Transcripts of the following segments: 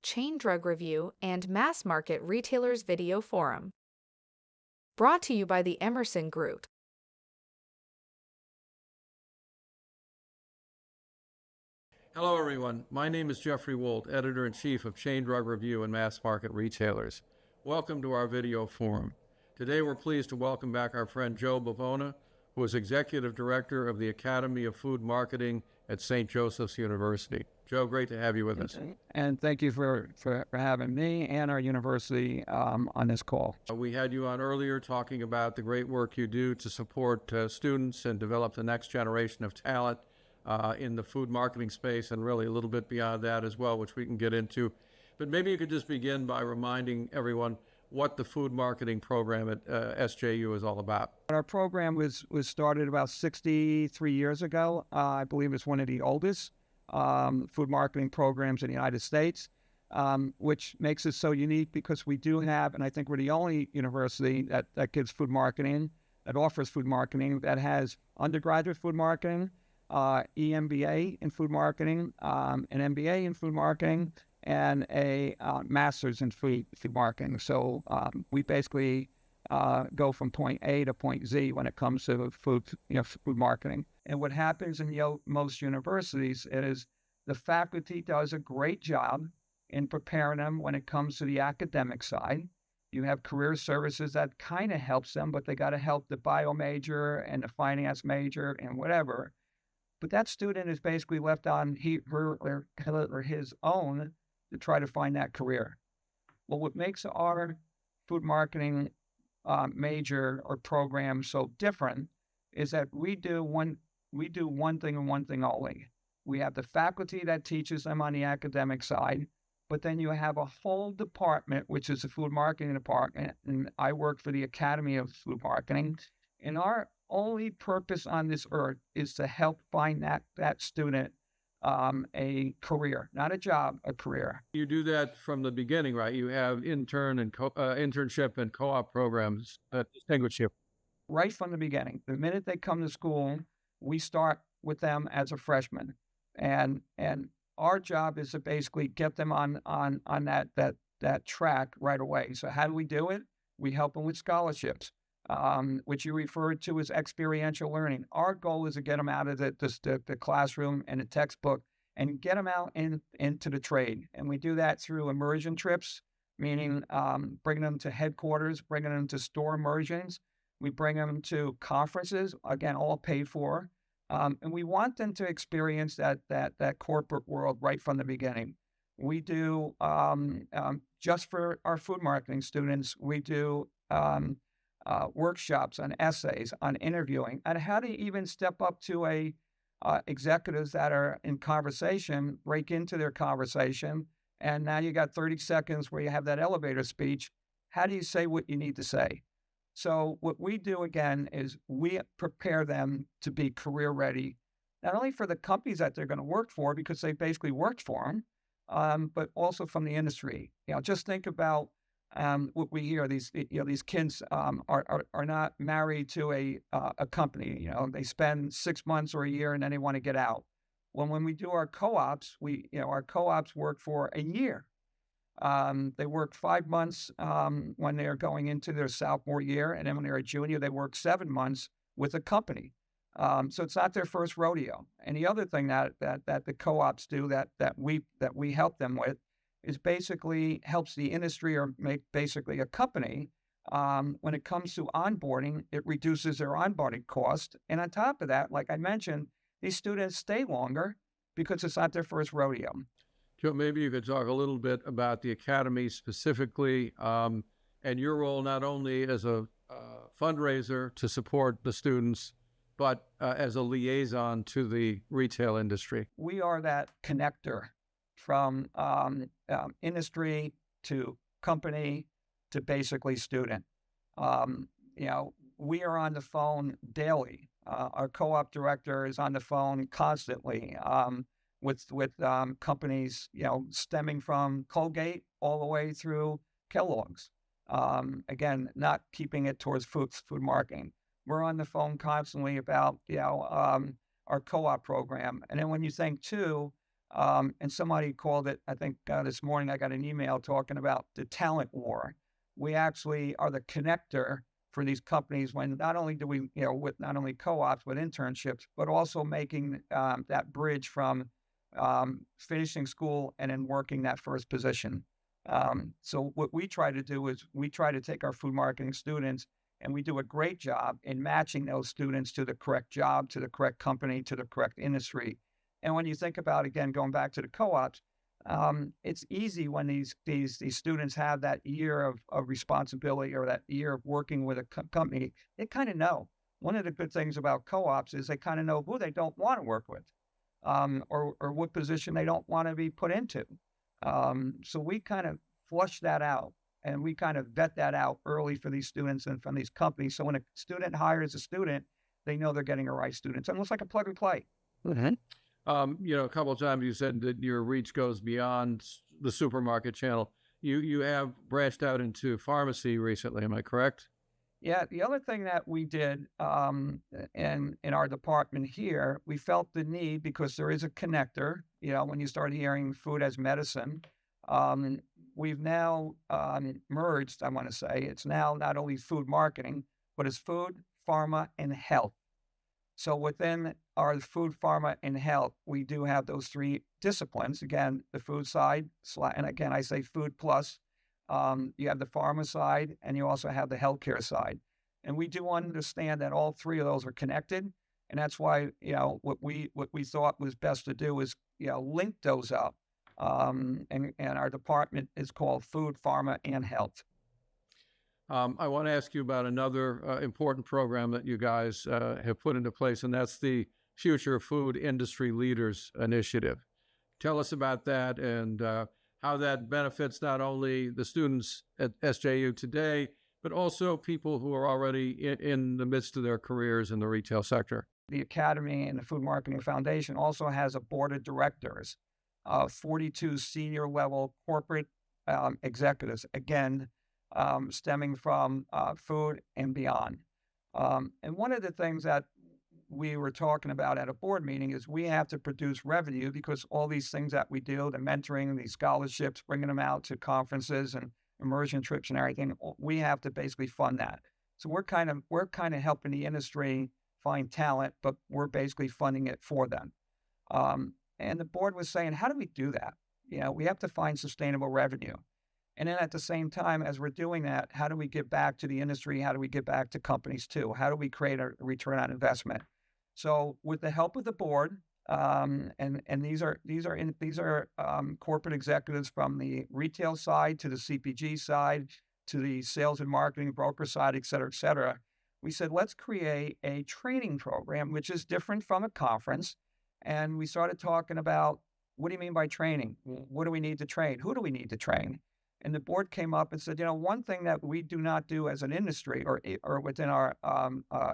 Chain Drug Review, and Mass Market Retailers Video Forum. Brought to you by the Emerson Group. Hello, everyone. My name is Jeffrey Wolt, Editor-in-Chief of Chain Drug Review and Mass Market Retailers. Welcome to our video forum. Today, we're pleased to welcome back our friend Joe Bivona, who is Executive Director of the Academy of Food Marketing at St. Joseph's University. Joe, great to have you with us. And thank you for having me and our university on this call. We had you on earlier talking about the great work you do to support students and develop the next generation of talent in the food marketing space, and really a little bit beyond that as well, which we can get into. But maybe you could just begin by reminding everyone what the food marketing program at SJU is all about. Our program was started about 63 years ago. I believe it's one of the oldest food marketing programs in the United States, which makes it so unique because we do have, and I think we're the only university that gives food marketing, that offers food marketing, that has undergraduate food marketing, EMBA in food marketing, an MBA in food marketing, and a master's in food marketing. So we basically go from point A to point Z when it comes to food marketing. And what happens in most universities is the faculty does a great job in preparing them when it comes to the academic side. You have career services that kind of helps them, but they got to help the bio major and the finance major and whatever. But that student is basically left on her or his own to try to find that career. Well, what makes our food marketing major or program so different is that we do one thing and one thing only. We have the faculty that teaches them on the academic side, but then you have a whole department, which is the food marketing department, and I work for the Academy of Food Marketing, and our only purpose on this earth is to help find that student a career, not a job, a career. You do that from the beginning, right? You have internship and co-op programs that distinguish you. Right from the beginning. The minute they come to school, we start with them as a freshman. And our job is to basically get them on that track right away. So how do we do it? We help them with scholarships, which you referred to as experiential learning. Our goal is to get them out of the classroom and the textbook and get them out into the trade. And we do that through immersion trips, meaning bringing them to headquarters, bringing them to store immersions. We bring them to conferences, again, all paid for. And we want them to experience that corporate world right from the beginning. We do, just for our food marketing students, we do workshops on essays, on interviewing, and how to even step up to executives that are in conversation, break into their conversation, and now you got 30 seconds where you have that elevator speech. How do you say what you need to say? So what we do, again, is we prepare them to be career ready, not only for the companies that they're going to work for, because they basically worked for them, but also from the industry. Just think about what we hear. These kids are not married to a company. They spend 6 months or a year and then they want to get out. Well, when we do our co-ops, our co-ops work for a year. They work 5 months when they're going into their sophomore year, and then when they're a junior, they work 7 months with a company. So it's not their first rodeo. And the other thing that the co-ops do that we help them with is basically helps the industry or make basically a company. When it comes to onboarding, it reduces their onboarding cost. And on top of that, like I mentioned, these students stay longer because it's not their first rodeo. Joe, maybe you could talk a little bit about the Academy specifically and your role not only as a fundraiser to support the students, but as a liaison to the retail industry. We are that connector from industry to company to basically student. We are on the phone daily. Our co-op director is on the phone constantly with companies, stemming from Colgate all the way through Kellogg's. Again, not keeping it towards food marketing. We're on the phone constantly about, our co-op program. And then when you think too, And somebody called it, I think this morning I got an email talking about the talent war. We actually are the connector for these companies when not only do we, with not only co-ops, but internships, but also making that bridge from finishing school and then working that first position. So what we try to do is we try to take our food marketing students, and we do a great job in matching those students to the correct job, to the correct company, to the correct industry. And when you think about, again, going back to the co-ops, it's easy when these students have that year of responsibility or that year of working with a company. They kind of know. One of the good things about co-ops is they kind of know who they don't want to work with, or what position they don't want to be put into. So we kind of flush that out, and we kind of vet that out early for these students and from these companies. So when a student hires a student, they know they're getting a right student. It's almost like a plug and play. A couple of times you said that your reach goes beyond the supermarket channel. You have branched out into pharmacy recently, am I correct? Yeah, the other thing that we did in our department here, we felt the need because there is a connector. When you start hearing food as medicine, we've now merged, I want to say. It's now not only food marketing, but it's food, pharma, and health. So within our food, pharma, and health, we do have those three disciplines. Again, the food side, and again, I say food plus. You have the pharma side, and you also have the healthcare side. And we do understand that all three of those are connected. And that's why, what we thought was best to do is, link those up. And our department is called Food, Pharma, and Health. I want to ask you about another important program that you guys have put into place, and that's the Future Food Industry Leaders Initiative. Tell us about that and how that benefits not only the students at SJU today, but also people who are already in the midst of their careers in the retail sector. The Academy and the Food Marketing Foundation also has a board of directors, 42 senior level corporate executives, again, stemming from food and beyond. And one of the things that we were talking about at a board meeting is we have to produce revenue because all these things that we do, the mentoring, these scholarships, bringing them out to conferences and immersion trips and everything, we have to basically fund that. So we're kind of helping the industry find talent, but we're basically funding it for them. And the board was saying, how do we do that? We have to find sustainable revenue. And then at the same time, as we're doing that, how do we give back to the industry? How do we give back to companies too? How do we create a return on investment? So with the help of the board, and these are corporate executives from the retail side to the CPG side to the sales and marketing broker side, et cetera, we said, let's create a training program, which is different from a conference. And we started talking about, what do you mean by training? What do we need to train? Who do we need to train? And the board came up and said, one thing that we do not do as an industry or within our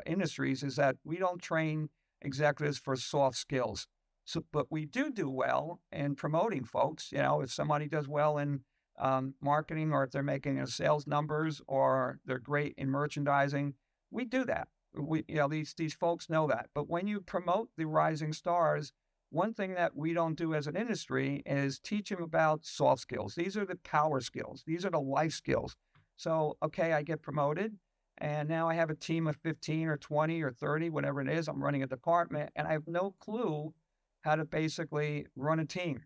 industries is that we don't train executives for soft skills. So, but we do well in promoting folks. If somebody does well in marketing, or if they're making sales numbers, or they're great in merchandising, we do that. These folks know that. But when you promote the rising stars, one thing that we don't do as an industry is teach them about soft skills. These are the power skills. These are the life skills. So, okay, I get promoted, and now I have a team of 15 or 20 or 30, whatever it is. I'm running a department, and I have no clue how to basically run a team.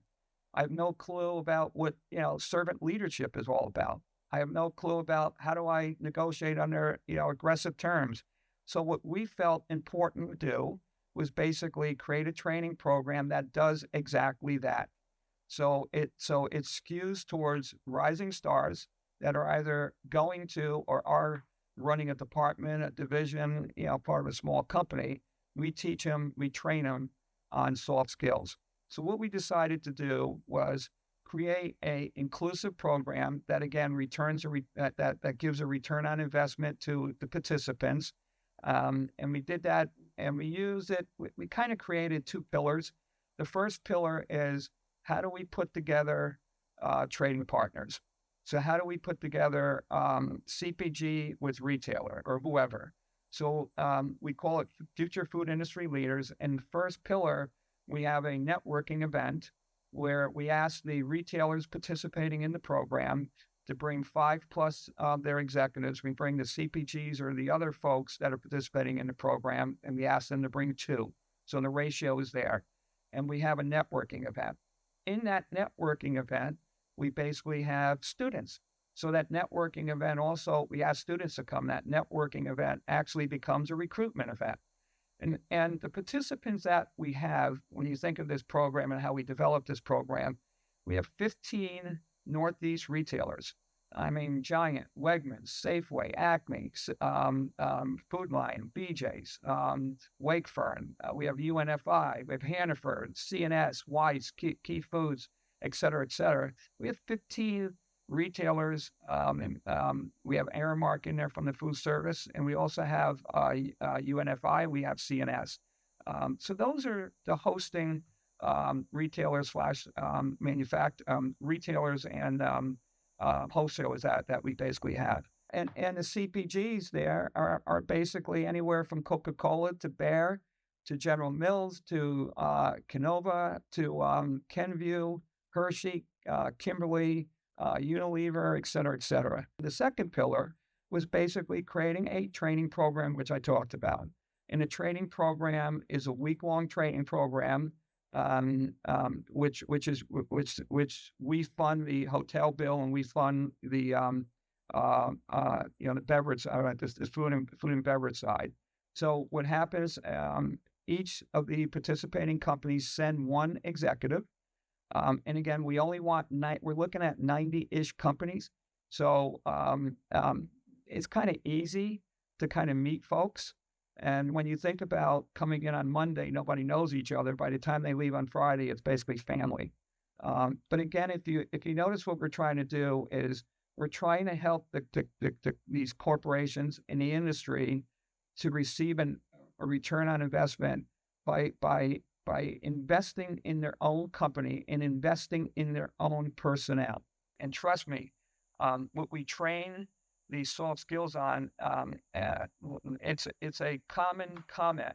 I have no clue about what, servant leadership is all about. I have no clue about how do I negotiate under, aggressive terms. So what we felt important to do was basically create a training program that does exactly that. So it skews towards rising stars that are either going to or are running a department, a division, part of a small company. We teach them, we train them on soft skills. So what we decided to do was create a inclusive program that again that gives a return on investment to the participants. And we did that, and we used it. We kind of created two pillars. The first pillar is, how do we put together trading partners? So how do we put together CPG with retailer or whoever? So we call it Future Food Industry Leaders. And the first pillar, we have a networking event where we ask the retailers participating in the program to bring 5+ of their executives. We bring the CPGs or the other folks that are participating in the program, and we ask them to bring 2. So the ratio is there. And we have a networking event. In that networking event, we basically have students. So that networking event also, we ask students to come. That networking event actually becomes a recruitment event. And the participants that we have, when you think of this program and how we developed this program, we have 15 Northeast retailers. I mean, Giant, Wegmans, Safeway, Acme, Food Lion, BJ's, Wakefern. We have UNFI, we have Hannaford, CNS, Weiss, Key Foods, et cetera, et cetera. We have 15 retailers. We have Aramark in there from the food service, and we also have UNFI. We have CNS. So those are the hosting retailers slash retailers and wholesalers that we basically have. And the CPGs there are basically anywhere from Coca-Cola to Bayer to General Mills to Canova to Kenvue, Hershey, Kimberly, Unilever, et cetera, et cetera. The second pillar was basically creating a training program, which I talked about. And the training program is a week-long training program, which we fund the hotel bill, and we fund the the beverage, this food and beverage side. So what happens? Each of the participating companies send one executive. And again, we only want we're looking at 90-ish companies. So it's kind of easy to kind of meet folks. And when you think about coming in on Monday, nobody knows each other. By the time they leave on Friday, it's basically family. But again, if you notice, what we're trying to do is we're trying to help these corporations in the industry to receive a return on investment by investing in their own company and investing in their own personnel. And trust me, what we train these soft skills on, it's a common comment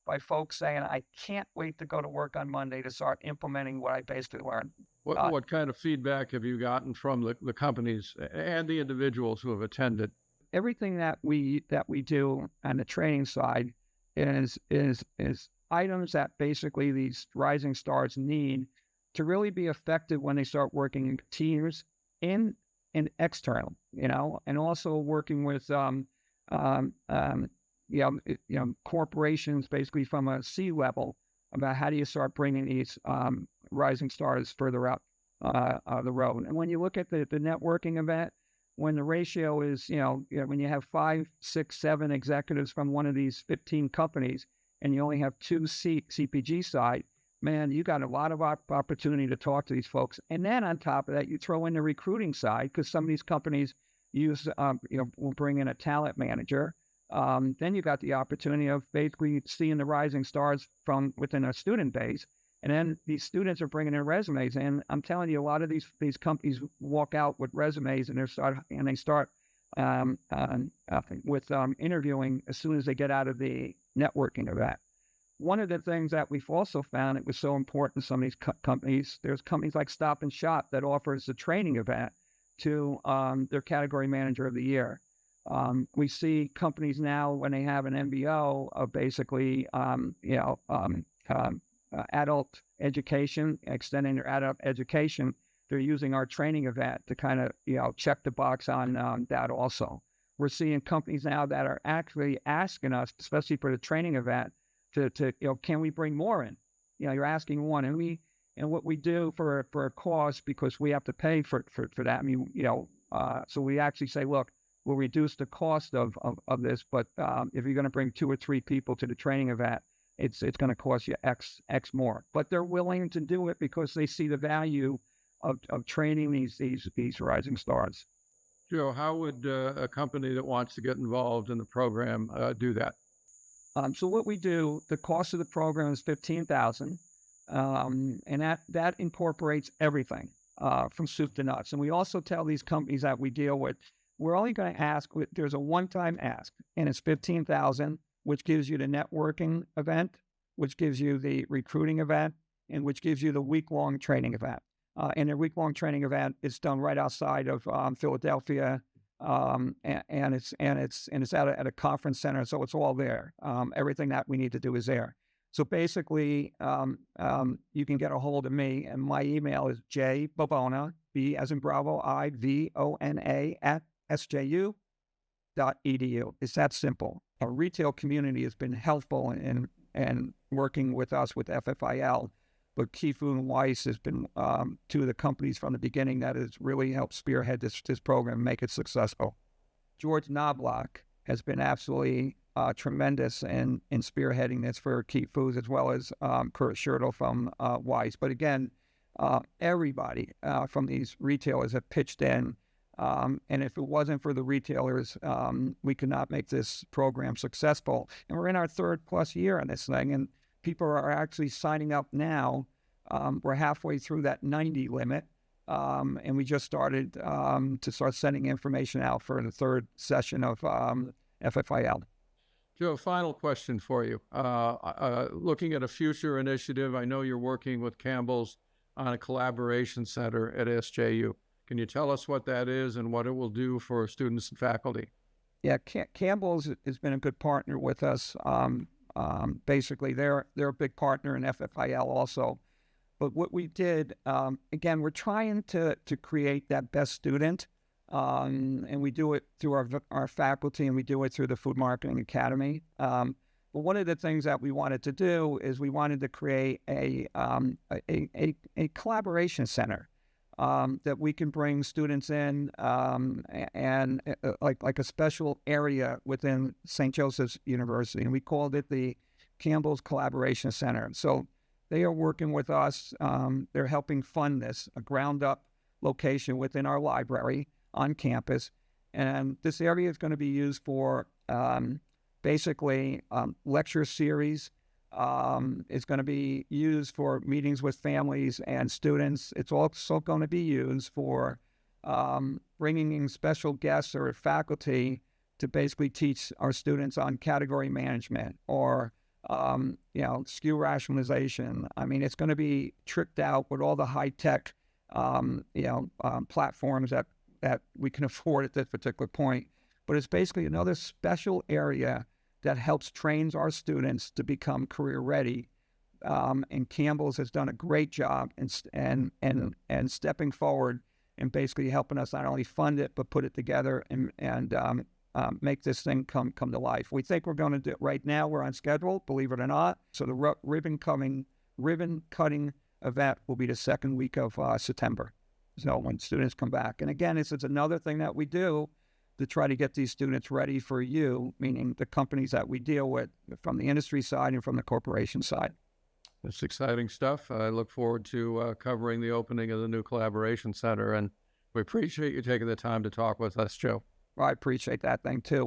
by folks saying, I can't wait to go to work on Monday to start implementing what I basically learned. What kind of feedback have you gotten from the companies and the individuals who have attended? Everything that we do on the training side is items that basically these rising stars need to really be effective when they start working in teams and external, and also working with corporations basically from a C-level about how do you start bringing these rising stars further up the road. And when you look at the networking event, when the ratio is, when you have 5, 6, 7 executives from one of these 15 companies, and you only have 2 CPG side, man, you got a lot of opportunity to talk to these folks. And then on top of that, you throw in the recruiting side, because some of these companies will bring in a talent manager. Then you got the opportunity of basically seeing the rising stars from within a student base. And then these students are bringing in resumes. And I'm telling you, a lot of these companies walk out with resumes, and they start with interviewing as soon as they get out of the networking event. One of the things that we've also found, it was so important to some of these companies, there's companies like Stop and Shop that offers a training event to their category manager of the year. We see companies now, when they have an MBO of basically, adult education, extending their adult education, they're using our training event to kind of, check the box on that also. We're seeing companies now that are actually asking us, especially for the training event, to can we bring more in? You're asking one, and what we do for a cost, because we have to pay for that. So we actually say, look, we'll reduce the cost of this, but if you're going to bring 2 or 3 people to the training event, it's going to cost you X more. But they're willing to do it because they see the value of training these rising stars. Joe, how would a company that wants to get involved in the program do that? So what we do, the cost of the program is $15,000, and that incorporates everything from soup to nuts. And we also tell these companies that we deal with, we're only going to ask. There's a one-time ask, and it's $15,000, which gives you the networking event, which gives you the recruiting event, and which gives you the week-long training event. And a week-long training event is done right outside of Philadelphia, and it's at a conference center, so it's all there. Everything that we need to do is there. So basically, you can get a hold of me, and my email is jbivona, B as in Bravo, IVONA @SJU.edu. It's that simple. Our retail community has been helpful in working with us with FFIL, but Key Food and Weiss has been two of the companies from the beginning that has really helped spearhead this program and make it successful. George Knobloch has been absolutely tremendous in spearheading this for Key Foods, as well as Kurt Schertl from Weiss. But again, everybody from these retailers have pitched in. And if it wasn't for the retailers, we could not make this program successful. And we're in our 3rd+ year on this thing, and people are actually signing up now. We're halfway through that 90 limit, and we just started to start sending information out for the 3rd session of FFIL. Joe, final question for you. Looking at a future initiative, I know you're working with Campbell's on a collaboration center at SJU. Can you tell us what that is and what it will do for students and faculty? Yeah, Campbell's has been a good partner with us. Basically, they're a big partner in FFIL also. But what we did, again, we're trying to create that best student, and we do it through our faculty, and we do it through the Food Marketing Academy. But one of the things that we wanted to do is we wanted to create a collaboration center that we can bring students in, and like a special area within St. Joseph's University, and we called it the Campbell's Collaboration Center. So they are working with us. They're helping fund this, a ground-up location within our library on campus, and this area is going to be used for basically lecture series. It's going to be used for meetings with families and students. It's also going to be used for bringing in special guests or faculty to basically teach our students on category management or SKU rationalization. I mean, it's going to be tricked out with all the high-tech platforms that we can afford at this particular point. But it's basically another special area that helps train our students to become career ready. And Campbell's has done a great job in stepping forward and basically helping us not only fund it, but put it together and make this thing come to life. We think we're going to do it right now. We're on schedule, believe it or not. So the ribbon cutting event will be the 2nd week of September. So when students come back. And again, it's another thing that we do to try to get these students ready for you, meaning the companies that we deal with from the industry side and from the corporation side. It's exciting stuff. I look forward to covering the opening of the new collaboration center, and we appreciate you taking the time to talk with us, Joe. Well, I appreciate that thing too.